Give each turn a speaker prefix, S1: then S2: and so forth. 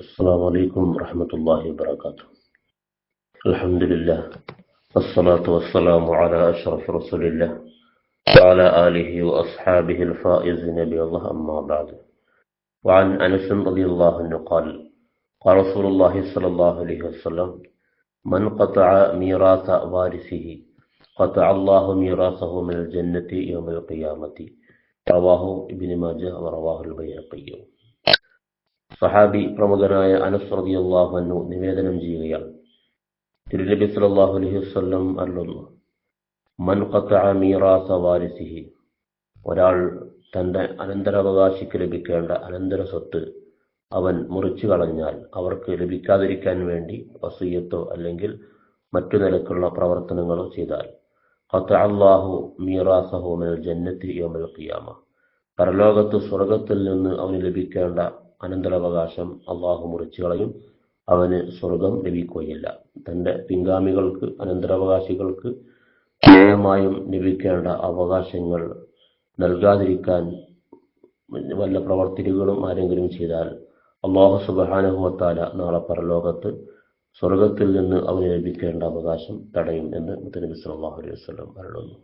S1: السلام عليكم ورحمة الله وبركاته. الحمد لله والصلاة والسلام على أشرف رسول الله وعلى آله وأصحابه الفائزين بالله أما بعد. وعن أنس رضي الله عنه قال قال رسول الله صلى الله عليه وسلم من قطع ميراث وارثه قطع الله ميراثه من الجنة يوم القيامة. رواه ابن ماجه ورواه البيهقي. സഹാബി പ്രമുഖനായ അനസ് റളിയല്ലാഹു അൻഹു നിവേദനം ചെയ്യുകയാണ്, തിരുനബി സല്ലല്ലാഹു അലൈഹി വസല്ലം അരുളുന്നു, മൻ ഖതഅ മീറാസ വാരിസിഹി, ഒരാൾ തന്റെ അനന്തരാവകാശിക്ക് ലഭിക്കേണ്ട അനന്തര സ്വത്ത് അവൻ മുറിച്ചു കളഞ്ഞാൽ അവർക്ക് ലഭിക്കാതിരിക്കാൻ വേണ്ടി വസിയ്യത്തോ അല്ലെങ്കിൽ മറ്റു നിലക്കുള്ള പ്രവർത്തനങ്ങളോ ചെയ്താൽ, ഖതഅ അല്ലാഹു മീറാസഹു മിനൽ ജന്നത്തി യൗമൽ ഖിയാമ, പരലോകത്ത് സ്വർഗത്തിൽ നിന്ന് അവന് ലഭിക്കേണ്ട അനന്തരാവകാശം അള്ളാഹു മുറിച്ചു കളയും, അവന് സ്വർഗം ലഭിക്കുകയില്ല. തന്റെ പിൻഗാമികൾക്ക്, അനന്തരാവകാശികൾക്ക് ന്യായമായും ലഭിക്കേണ്ട അവകാശങ്ങൾ നൽകാതിരിക്കാൻ വല്ല പ്രവർത്തികളും ആരെങ്കിലും ചെയ്താൽ അല്ലാഹു സുബ്ഹാനഹു വ തആല നാളെ പരലോകത്ത് സ്വർഗത്തിൽ നിന്ന് അവന് ലഭിക്കേണ്ട അവകാശം തടയും എന്ന് മുത്തനബി സല്ലല്ലാഹു അലൈഹി വസല്ലം പറയുന്നു.